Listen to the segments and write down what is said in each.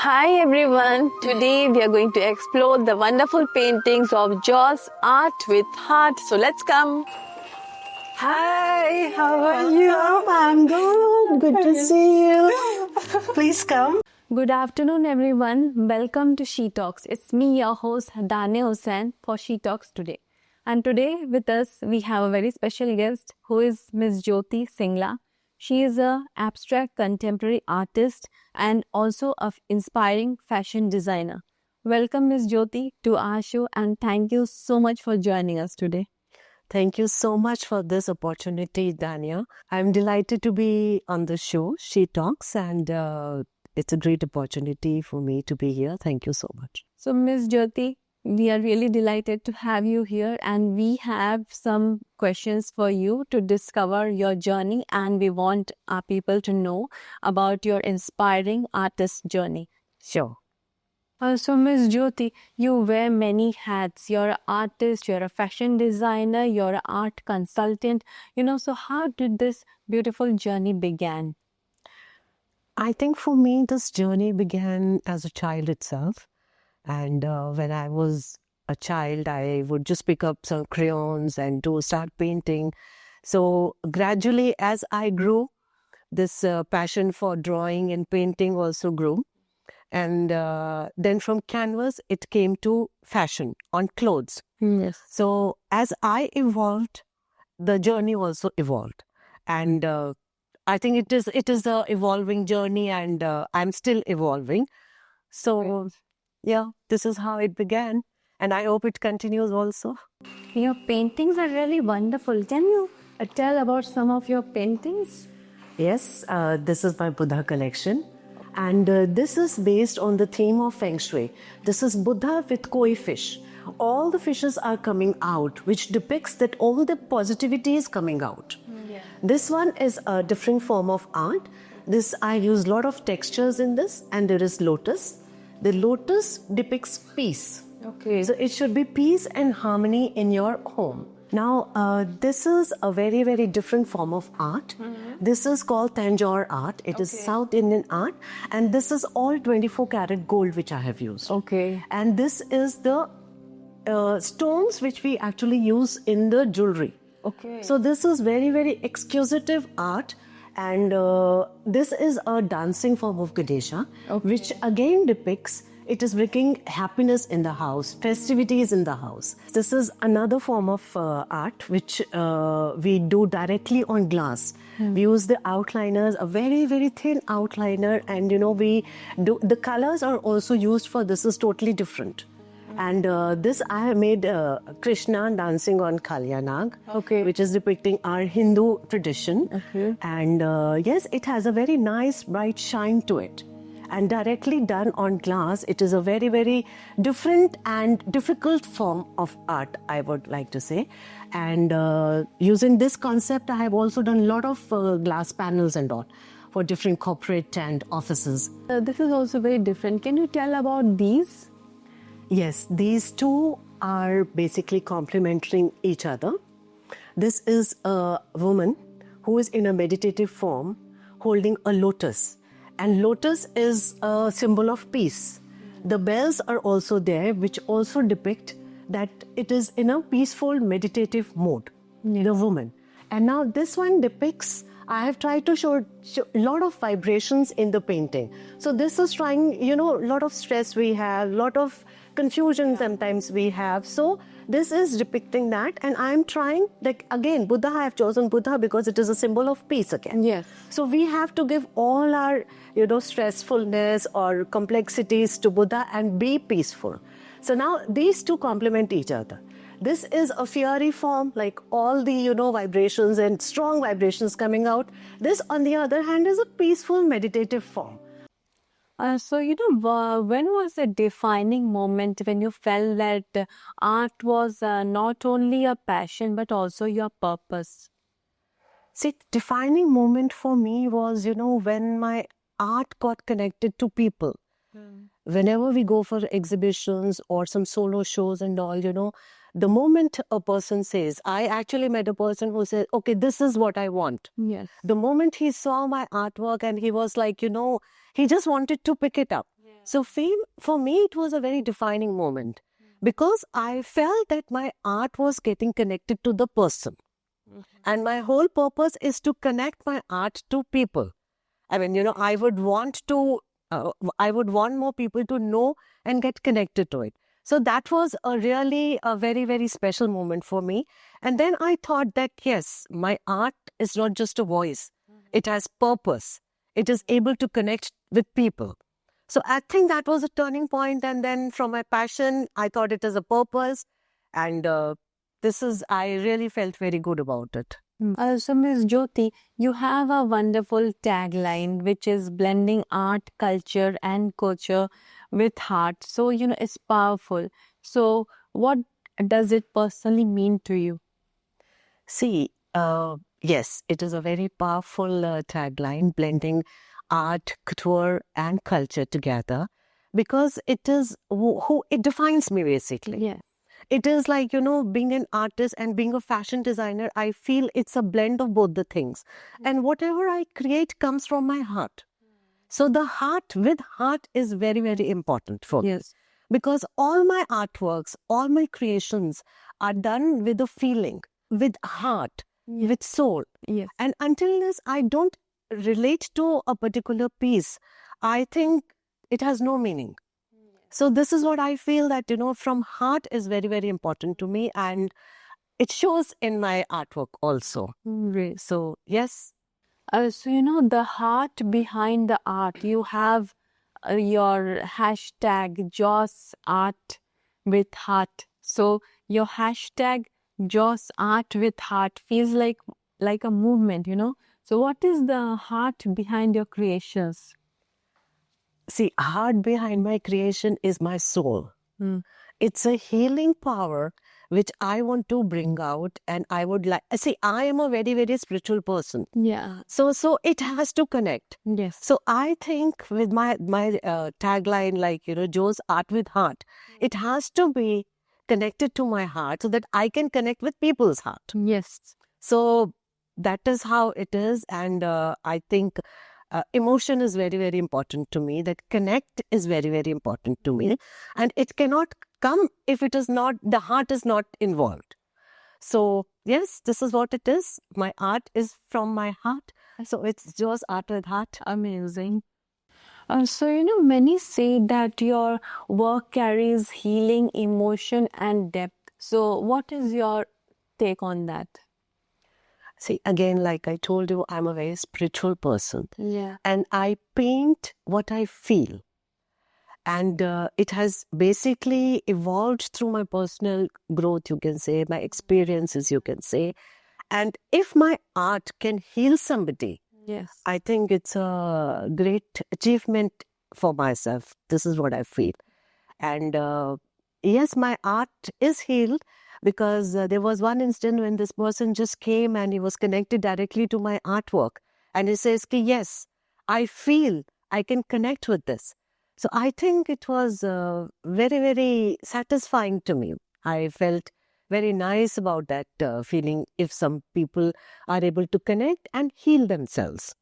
Hi everyone, today we are going to explore the wonderful paintings of Jaws Art with Heart. So let's come. Hi, how are you? I'm good. Good to see you. Please come. Good afternoon everyone. Welcome to She Talks. It's me, your host Dania Hussain for She Talks today. And today with us we have a very special guest who is Miss Jyoti Singla. She is an abstract contemporary artist and also an inspiring fashion designer. Welcome Miss Jyoti to our show and thank you so much for joining us today. Thank you so much for this opportunity, Dania. I'm delighted to be on the show, She Talks, and it's a great opportunity for me to be here. Thank you so much. So Miss Jyoti, we are really delighted to have you here and we have some questions for you to discover your journey and we want our people to know about your inspiring artist journey. Sure. So Miss Jyoti, you wear many hats. You're an artist, you're a fashion designer, you're an art consultant. So how did this beautiful journey begin? I think for me, this journey began as a child itself. And when I was a child, I would just pick up some crayons and start painting. So gradually, as I grew, this passion for drawing and painting also grew. And then from canvas, it came to fashion on clothes. Yes. So as I evolved, the journey also evolved. And I think it is a evolving journey and I'm still evolving. So yeah, this is how it began. And I hope it continues also. Your paintings are really wonderful. Can you tell about some of your paintings? Yes, this is my Buddha collection. And this is based on the theme of Feng Shui. This is Buddha with koi fish. All the fishes are coming out, which depicts that all the positivity is coming out. Yeah. This one is a different form of art. This I use a lot of textures in this, and there is lotus. The lotus depicts peace. Okay. So it should be peace and harmony in your home. Now, this is a very, very different form of art. Mm-hmm. This is called Tanjore art. It is South Indian art. And this is all 24 karat gold which I have used. Okay. And this is the stones which we actually use in the jewelry. Okay. So this is very, very exquisite art. And this is a dancing form of Ganesha, which again depicts it is bringing happiness in the house, festivities in the house. This is another form of art which we do directly on glass. We use the outliners, a very, very thin outliner, and we do the colors are also used for this is totally different. And this I have made Krishna dancing on Kalyanag, which is depicting our Hindu tradition. Okay. And yes, it has a very nice bright shine to it. And directly done on glass, it is a very, very different and difficult form of art, I would like to say. And using this concept, I have also done a lot of glass panels and all for different corporate and offices. This is also very different. Can you tell about these? Yes, these two are basically complementing each other. This is a woman who is in a meditative form holding a lotus. And lotus is a symbol of peace. The bells are also there, which also depict that it is in a peaceful meditative mode, the woman. And now this one depicts, I have tried to show a lot of vibrations in the painting. So this is trying, a lot of stress we have, a lot of confusion sometimes we have. So this is depicting that, and I'm trying, again, Buddha, I have chosen Buddha because it is a symbol of peace again. Yes. So we have to give all our, stressfulness or complexities to Buddha and be peaceful. So now these two complement each other. This is a fiery form, like all the, vibrations and strong vibrations coming out. This, on the other hand, is a peaceful meditative form. So, when was the defining moment when you felt that art was not only a passion but also your purpose? See, defining moment for me was, when my art got connected to people. Whenever we go for exhibitions or some solo shows and all, the moment a person says, I actually met a person who said, okay, this is what I want. Yes. The moment he saw my artwork and he was like, he just wanted to pick it up. Yeah. So fame, for me, it was a very defining moment because I felt that my art was getting connected to the person. And my whole purpose is to connect my art to people. I mean, I would want to, I would want more people to know and get connected to it. So that was a very, very special moment for me. And then I thought that, yes, my art is not just a voice. It has purpose. It is able to connect with people. So I think that was a turning point. And then from my passion, I thought it as a purpose. And I really felt very good about it. So, Ms. Jyoti, you have a wonderful tagline which is blending art, culture, and culture with heart. So, it's powerful. So, what does it personally mean to you? See, yes, it is a very powerful tagline, blending art, couture, and culture together, because it is who it defines me basically. Yeah. It is like, being an artist and being a fashion designer, I feel it's a blend of both the things. And whatever I create comes from my heart. So the heart with heart is very, very important for me. Yes. Because all my artworks, all my creations are done with a feeling, with heart, with soul. Yes. And until this, I don't relate to a particular piece. I think it has no meaning. So this is what I feel that, from heart is very, very important to me. And it shows in my artwork also. Great. So, yes. So, the heart behind the art, you have your hashtag Joss Art with Heart. So, your hashtag Joss Art with Heart feels like a movement, So, what is the heart behind your creations? See, heart behind my creation is my soul. It's a healing power which I want to bring out, and I would like. See, I am a very, very spiritual person. Yeah. So it has to connect. Yes. So I think with my tagline, like Joe's art with heart, it has to be connected to my heart so that I can connect with people's heart. Yes. So that is how it is, and I think. Emotion is very, very important to me. That connect is very, very important to me. And it cannot come if it is not, the heart is not involved. So, yes, this is what it is. My art is from my heart. So, it's just art with heart. Amazing. So, many say that your work carries healing, emotion, and depth. So, what is your take on that? See, again, like I told you, I'm a very spiritual person. Yeah. And I paint what I feel. And it has basically evolved through my personal growth, you can say, my experiences, you can say. And if my art can heal somebody, yes, I think it's a great achievement for myself. This is what I feel. And yes, my art is healed. Because there was one instant when this person just came and he was connected directly to my artwork. And he says, yes, I feel I can connect with this. So I think it was very, very satisfying to me. I felt very nice about that feeling if some people are able to connect and heal themselves.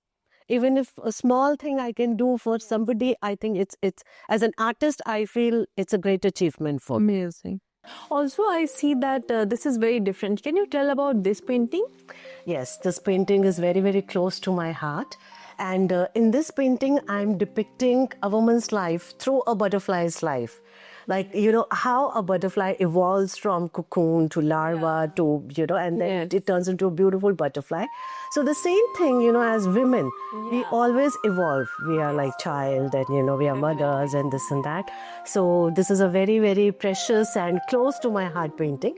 Even if a small thing I can do for somebody, I think it's as an artist, I feel it's a great achievement for me. Amazing. Also, I see that this is very different. Can you tell about this painting? Yes, this painting is very, very close to my heart. And in this painting, I'm depicting a woman's life through a butterfly's life. Like, how a butterfly evolves from cocoon to larva to, and then it turns into a beautiful butterfly. So the same thing, as women, we always evolve. We are like child and, we are mothers and this and that. So this is a very, very precious and close to my heart painting.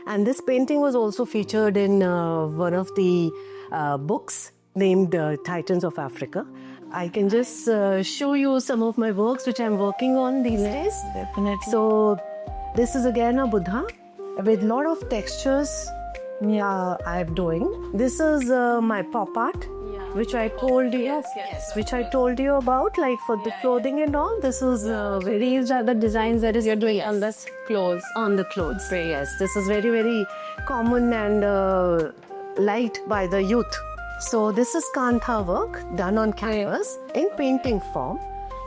And this painting was also featured in one of the books named Titans of Africa. I can just show you some of my works which I'm working on these days. Definitely. So this is again a Buddha with a lot of textures I'm doing. This is my pop art, which I told you, which I told you about, like for the clothing and all. This is These are the designs that you're doing on the clothes. On the clothes. Yes, this is very, very common and liked by the youth. So this is Kantha work done on canvas in painting form.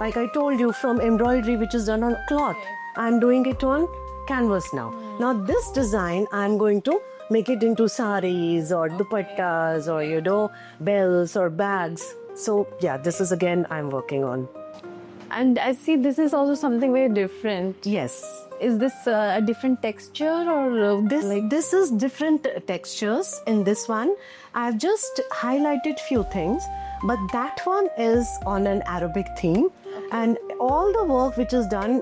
Like I told you, from embroidery which is done on cloth, I'm doing it on canvas now. Now this design, I'm going to make it into saris or dupattas or bells or bags. So yeah, this is again I'm working on. And I see this is also something very different. Yes. Is this a different texture or This is different textures in this one. I've just highlighted few things, but that one is on an Arabic theme. And all the work which is done,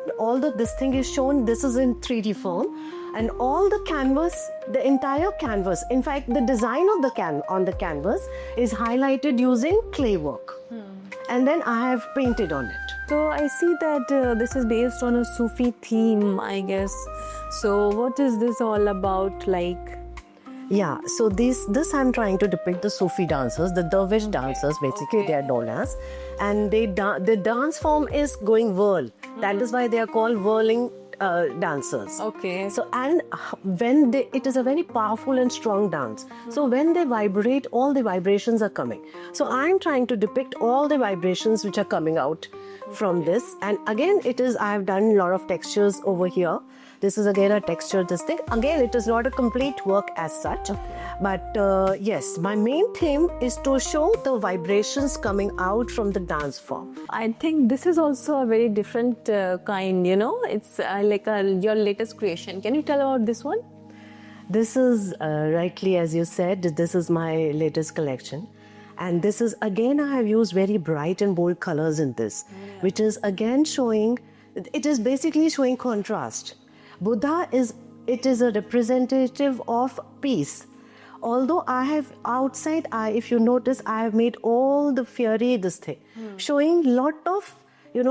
this thing is shown, this is in 3D form. And all the canvas, the entire canvas, in fact, the design of on the canvas is highlighted using clay work. And then I have painted on it. So I see that this is based on a Sufi theme, I guess. So what is this all about like? Yeah, so this I'm trying to depict the Sufi dancers, the dervish dancers, basically they are known as, and the dance form is going whirl. That is why they are called whirling dancers. Okay. So and when it is a very powerful and strong dance. So when they vibrate, all the vibrations are coming. So I'm trying to depict all the vibrations which are coming out from this. And again, I have done a lot of textures over here. This is again a texture, this thing. Again, it is not a complete work as such. But yes, my main theme is to show the vibrations coming out from the dance form. I think this is also a very different kind, It's like your latest creation. Can you tell about this one? This is, rightly as you said, this is my latest collection. And this is, again, I have used very bright and bold colors in this, which is again it is basically showing contrast. Buddha is a representative of peace. Although I have outside, if you notice, I have made all the fiery, this thing, showing lot of,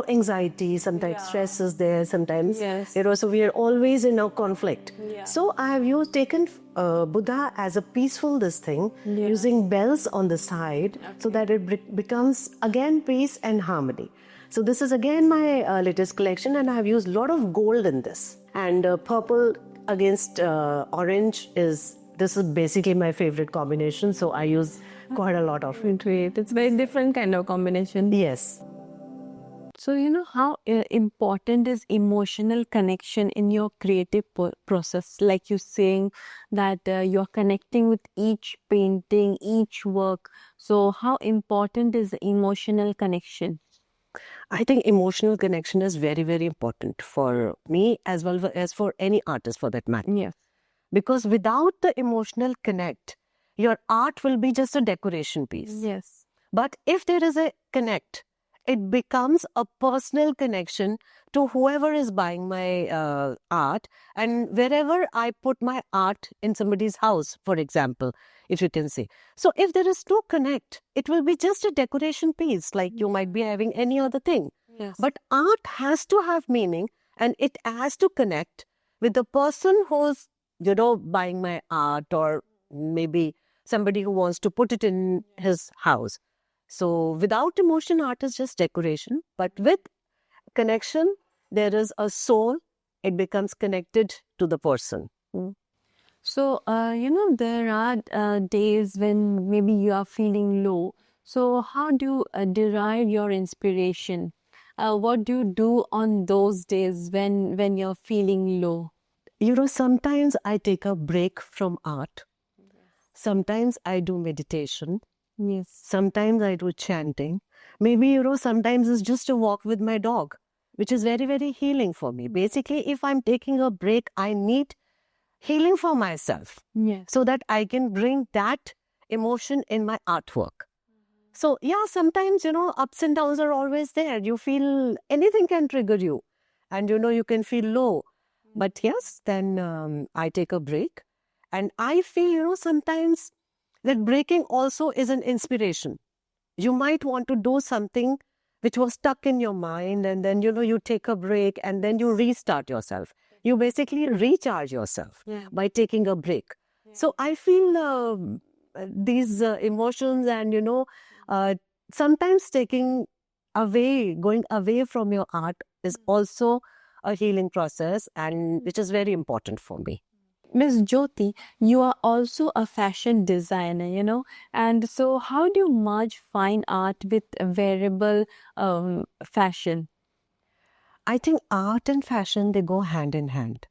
anxiety, sometimes stress is there, sometimes, so we are always in a conflict. Yeah. So I have taken Buddha as a peaceful this thing, using bells on the side, so that it becomes again peace and harmony. So this is again my latest collection, and I have used a lot of gold in this. And purple against orange this is basically my favorite combination, so I use quite a lot of it. It's very different kind of combination. Yes. So, how important is emotional connection in your creative process? Like you're saying that you're connecting with each painting, each work. So, how important is the emotional connection? I think emotional connection is very, very important for me as well as for any artist for that matter. Yes. Because without the emotional connect, your art will be just a decoration piece. Yes. But if there is a connect, it becomes a personal connection to whoever is buying my art. And wherever I put my art in somebody's house, for example, if you can say. So if there is no connect, it will be just a decoration piece, like you might be having any other thing. Yes. But art has to have meaning, and it has to connect with the person who's, buying my art, or maybe somebody who wants to put it in his house. So without emotion, art is just decoration. But with connection, there is a soul. It becomes connected to the person. So, there are days when maybe you are feeling low. So, how do you derive your inspiration? What do you do on those days when you're feeling low? Sometimes I take a break from art. Sometimes I do meditation. Yes. Sometimes I do chanting. Maybe, sometimes it's just a walk with my dog, which is very, very healing for me. Basically, if I'm taking a break, I need healing for myself. Yes. So that I can bring that emotion in my artwork. So, yeah, sometimes, ups and downs are always there. You feel anything can trigger you. And, you can feel low. But yes, then I take a break. And I feel, sometimes that breaking also is an inspiration. You might want to do something which was stuck in your mind, and then, you take a break, and then you restart yourself. You basically recharge yourself by taking a break. Yeah. So I feel these emotions and, sometimes going away from your art is also a healing process, and which is very important for me. Miss Jyoti, you are also a fashion designer, and so how do you merge fine art with wearable fashion? I think art and fashion, they go hand in hand.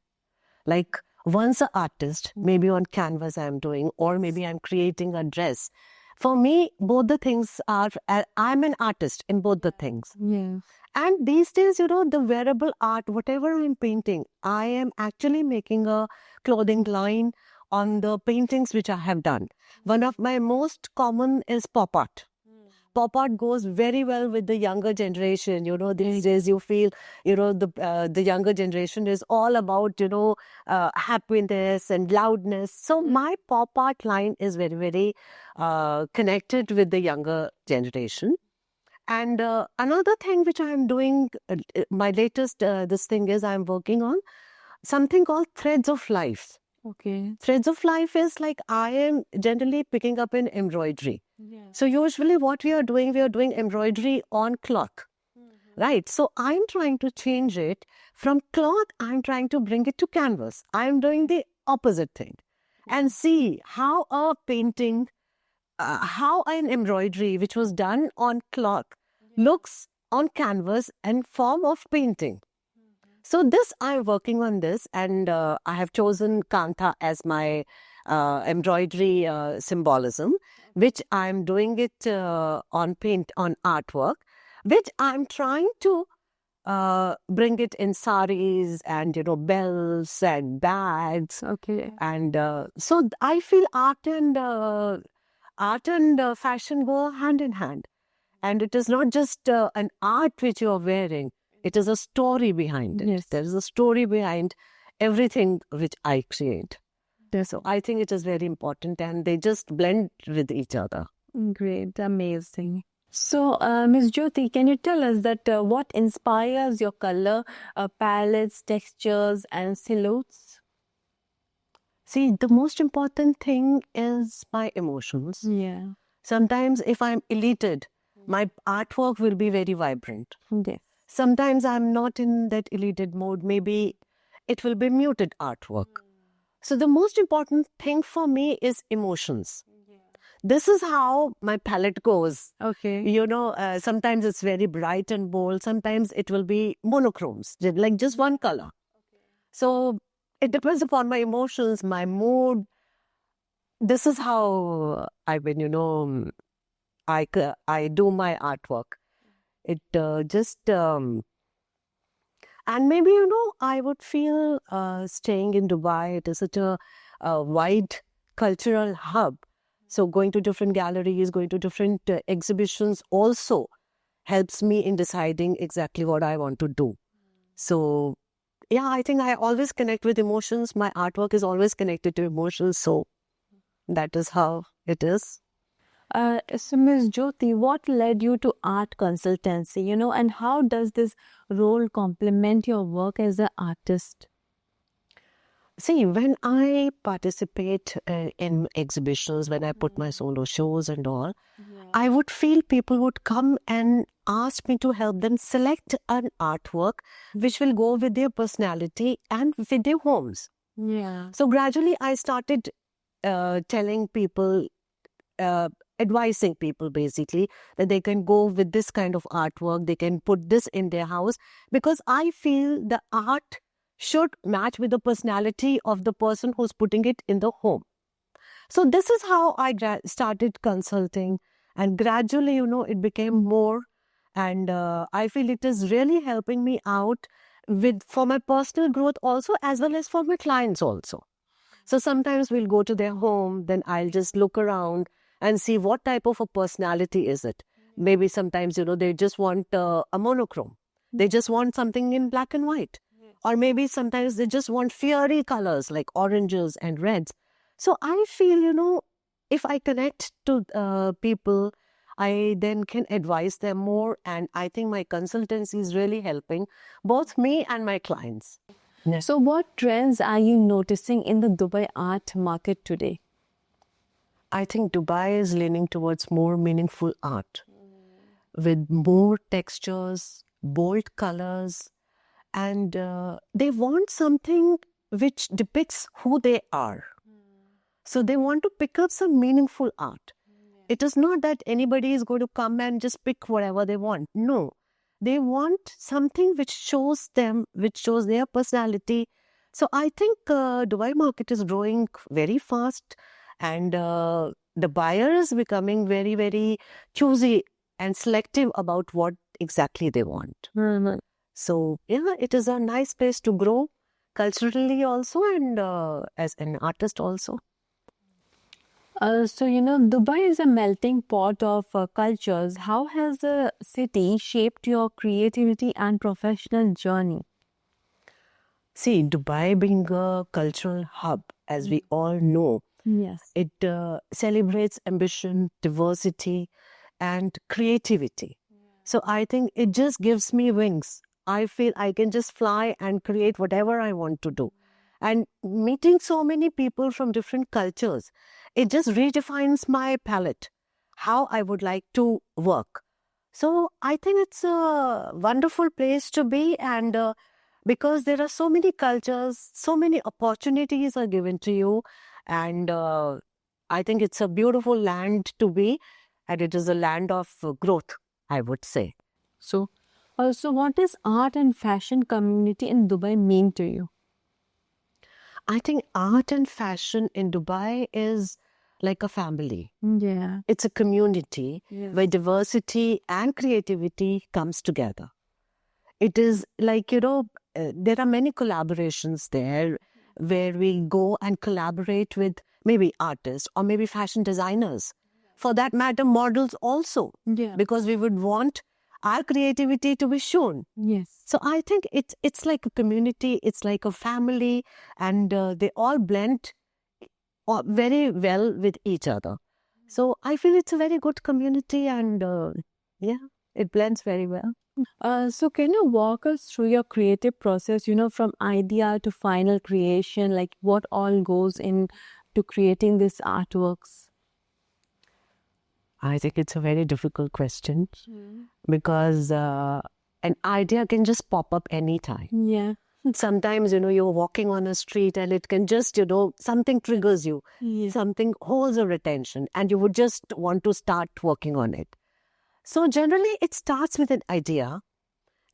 Like once an artist, maybe on canvas I'm doing, or maybe I'm creating a dress. For me, both the things are, I'm an artist in both the things. Yeah. And these days, the wearable art, whatever I'm painting, I am actually making a clothing line on the paintings which I have done. One of my most common is pop art. Pop art goes very well with the younger generation. These days you feel, the younger generation is all about, happiness and loudness. So my pop art line is very, very connected with the younger generation. And another thing which I'm doing, my latest this thing is I'm working on something called threads of life. Okay. Threads of life is like I am generally picking up in embroidery. So usually what we are doing embroidery on cloth. Right. So I'm trying to change it from cloth, I'm trying to bring it to canvas. I'm doing the opposite thing and see how a painting, how an embroidery which was done on cloth looks on canvas and form of painting. So this I'm working on this, and I have chosen Kantha as my embroidery symbolism, which I'm doing it on paint on artwork, which I'm trying to bring it in saris and bells and bags. Okay. And so I feel art and fashion go hand in hand. And it is not just an art which you are wearing, it is a story behind it. Yes. There is a story behind everything which I create. That's So I think it is very important and they just blend with each other. great, amazing. So, Miss Jyoti, can you tell us that what inspires your color palettes, textures, and silhouettes? See, the most important thing is my emotions. Yeah. Sometimes if I'm elated, my artwork will be very vibrant. Yes. Sometimes I'm not in that elated mode. Maybe it will be muted artwork. So the most important thing for me is emotions. This is how my palette goes. Okay. Sometimes it's very bright and bold. Sometimes it will be monochromes, like just one color. So it depends upon my emotions, my mood. This is how I do my artwork. It just and maybe I would feel staying in Dubai. It is such a wide cultural hub. So going to different galleries, going to different exhibitions also helps me in deciding exactly what I want to do. So yeah, I think I always connect with emotions. My artwork is always connected to emotions. So that is how it is. So, Ms. Jyoti, what led you to art consultancy, and how does this role complement your work as an artist? See, when I participate in exhibitions, when I put my solo shows and all, I would feel people would come and ask me to help them select an artwork which will go with their personality and with their homes. Yeah. So gradually I started telling people, advising people basically that they can go with this kind of artwork, they can put this in their house, because I feel the art should match with the personality of the person who's putting it in the home. So this is how I started consulting, and gradually, it became more, and I feel it is really helping me out with for my personal growth also, as well as for my clients also. So sometimes we'll go to their home, then I'll just look around and see what type of a personality is it. Maybe sometimes, they just want a monochrome. They just want something in black and white. Or maybe sometimes they just want fiery colors like oranges and reds. So I feel, if I connect to people, I then can advise them more. And I think my consultancy is really helping both me and my clients. Yes. So, what trends are you noticing in the Dubai art market today? I think Dubai is leaning towards more meaningful art with more textures, bold colors, and they want something which depicts who they are. So they want to pick up some meaningful art. It is not that anybody is going to come and just pick whatever they want. No, they want something which shows them, which shows their personality. So I think Dubai market is growing very fast, and the buyer is becoming very, very choosy and selective about what exactly they want. So yeah, it is a nice place to grow culturally also, and as an artist also. So, Dubai is a melting pot of cultures. How has the city shaped your creativity and professional journey? See, Dubai being a cultural hub, as we all know, Yes. it celebrates ambition, diversity, and creativity. So I think it just gives me wings. I feel I can just fly and create whatever I want to do. And meeting so many people from different cultures, it just redefines my palette, how I would like to work. So I think it's a wonderful place to be, and because there are so many cultures, so many opportunities are given to you, and I think it's a beautiful land to be, and it is a land of growth, I would say. So, what does art and fashion community in Dubai mean to you? I think art and fashion in Dubai is like a family. Yeah. It's a community Yes. where diversity and creativity comes together. It is like, there are many collaborations there where we go and collaborate with maybe artists or maybe fashion designers. For that matter, models also, Yeah. because we would want our creativity to be shown. Yes. So I think it's like a community, it's like a family, and they all blend very well with each other. So I feel it's a very good community, and yeah, it blends very well. So, can you walk us through your creative process, from idea to final creation, like what all goes into creating these artworks? I think it's a very difficult question because an idea can just pop up anytime. Yeah. Sometimes, you're walking on a street and it can just, something triggers you, Yeah. something holds your attention, and you would just want to start working on it. So generally, it starts with an idea,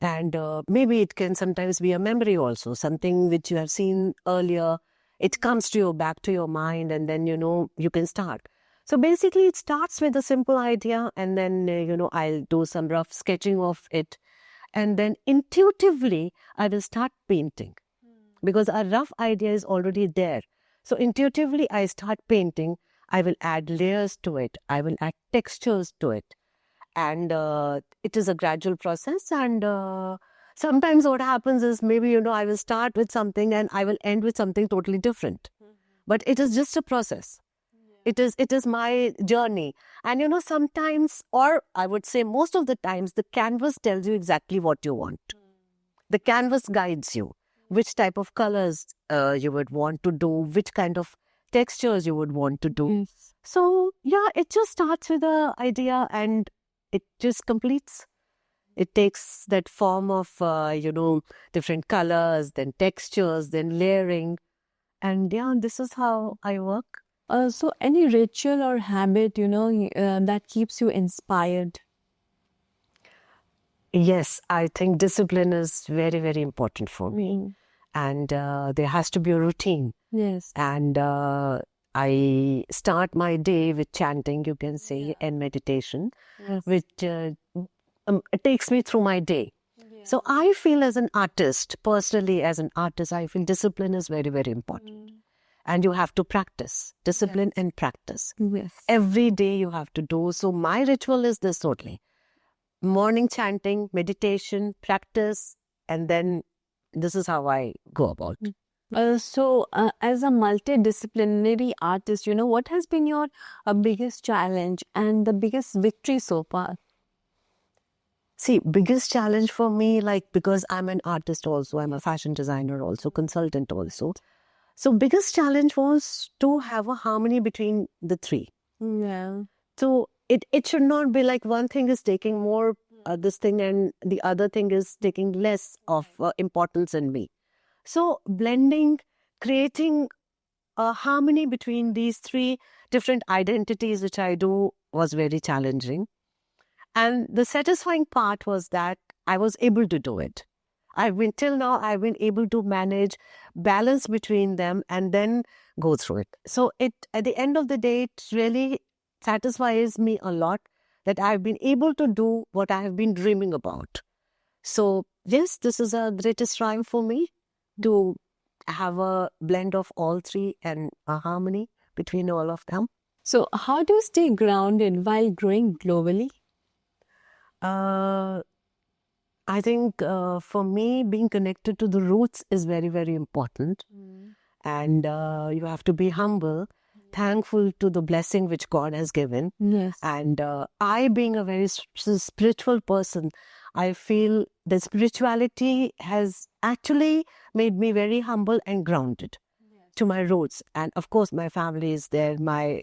and maybe it can sometimes be a memory also, something which you have seen earlier. It comes to you, back to your mind, and then, you can start. So basically, it starts with a simple idea, and then, I'll do some rough sketching of it. And then intuitively, I will start painting because a rough idea is already there. So intuitively, I start painting. I will add layers to it. I will add textures to it. And it is a gradual process. And sometimes what happens is maybe, I will start with something and I will end with something totally different. But it is just a process. It is my journey. And sometimes, or I would say most of the times, the canvas tells you exactly what you want. The canvas guides you, which type of colors you would want to do, which kind of textures you would want to do. Yes. So yeah, it just starts with an idea and it just completes. It takes that form of, different colors, then textures, then layering. And yeah, this is how I work. So, any ritual or habit, that keeps you inspired? Yes, I think discipline is very, very important for me. And there has to be a routine. Yes. And I start my day with chanting, you can say, and meditation, Yes. which it takes me through my day. So I feel as an artist, personally as an artist, I feel discipline is very, very important. And you have to practice, discipline and practice. Yes. Every day you have to do. So my ritual is this only. Morning chanting, meditation, practice, and then this is how I go about. So, as a multidisciplinary artist, what has been your biggest challenge and the biggest victory so far? See, biggest challenge for me, like, because I'm an artist also, I'm a fashion designer also, consultant also. So biggest challenge was to have a harmony between the three. Yeah. So it should not be like one thing is taking more this thing and the other thing is taking less of importance in me. So blending creating a harmony between these three different identities, which I do, was very challenging. And the satisfying part was that I was able to do it. Till now, I've been able to manage balance between them and then go through it. So at the end of the day, it really satisfies me a lot that I've been able to do what I have been dreaming about. So yes, this is a greatest triumph for me to have a blend of all three and a harmony between all of them. So, how do you stay grounded while growing globally? I think for me, being connected to the roots is very, very important. And you have to be humble, thankful to the blessing which God has given. Yes. And I, being a very spiritual person, I feel that spirituality has actually made me very humble and grounded to my roots. And of course, my family is there, my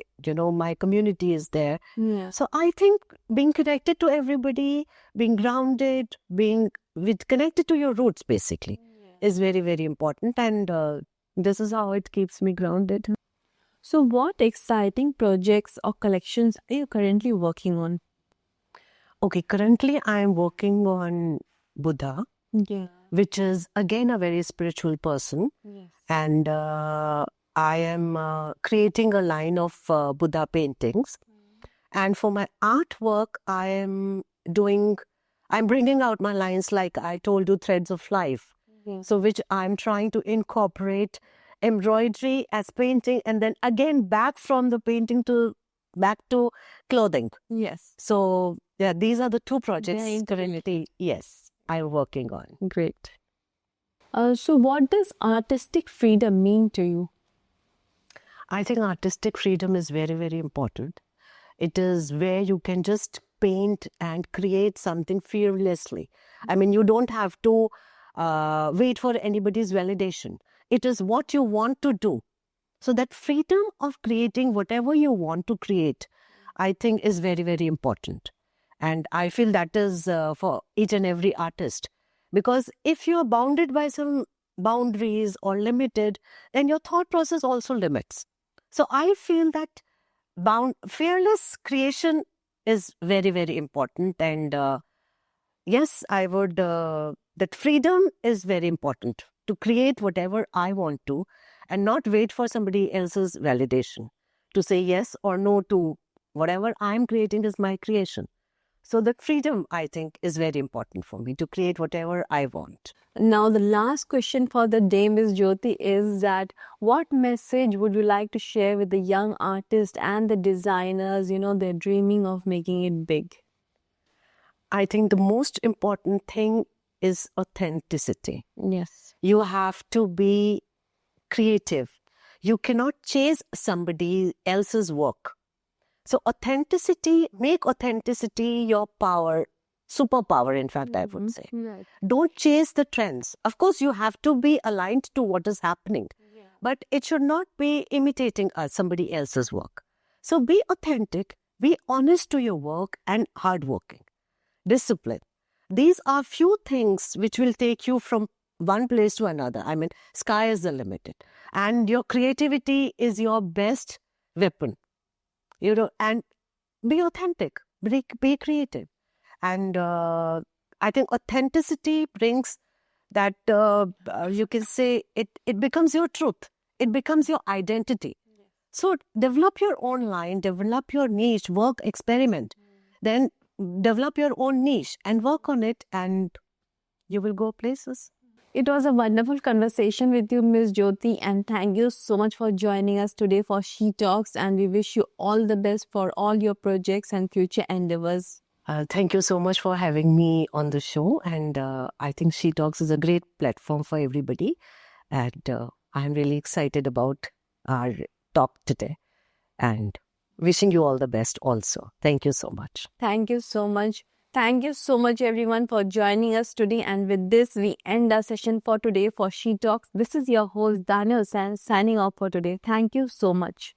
community is there. Yeah. So I think being connected to everybody, being grounded, connected to your roots basically is very, very important. And this is how it keeps me grounded. So, what exciting projects or collections are you currently working on? Okay, currently I am working on Buddha, Yeah. which is again a very spiritual person. Yes. And I am creating a line of Buddha paintings. And for my artwork, I'm bringing out my lines like I told you, threads of life. Yes. So which I'm trying to incorporate embroidery as painting, and then again back from the painting back to clothing. Yes. So yeah, these are the two projects Very currently, yes, I'm working on. Great. So, what does artistic freedom mean to you? I think artistic freedom is very, very important. It is where you can just paint and create something fearlessly. I mean, you don't have to wait for anybody's validation. It is what you want to do. So that freedom of creating whatever you want to create, I think is very, very important. And I feel that is for each and every artist. Because if you are bounded by some boundaries or limited, then your thought process also limits. So I feel that fearless creation is very, very important. And yes, I would, that freedom is very important to create whatever I want to and not wait for somebody else's validation to say yes or no to whatever I'm creating is my creation. So that freedom, I think, is very important for me to create whatever I want. Now, the last question for the day, Ms. Jyoti, is that what message would you like to share with the young artists and the designers, they're dreaming of making it big? I think the most important thing is authenticity. Yes. You have to be creative. You cannot chase somebody else's work. So make authenticity your power, superpower, in fact, I would say. Right. Don't chase the trends. Of course, you have to be aligned to what is happening, but it should not be imitating somebody else's work. So be authentic, be honest to your work and hardworking. Discipline. These are few things which will take you from one place to another. I mean, sky is the limit. And your creativity is your best weapon. And be authentic, be creative. And I think authenticity brings that, you can say, it becomes your truth. It becomes your identity. So develop your own line, develop your niche, work, experiment. Then develop your own niche and work on it, and you will go places. It was a wonderful conversation with you, Ms. Jyoti, and thank you so much for joining us today for She Talks, and we wish you all the best for all your projects and future endeavors. Thank you so much for having me on the show, and I think She Talks is a great platform for everybody, and I'm really excited about our talk today, and wishing you all the best also. Thank you so much. Thank you so much. Thank you so much, everyone, for joining us today. And with this, we end our session for today for She Talks. This is your host, Daniel San, signing off for today. Thank you so much.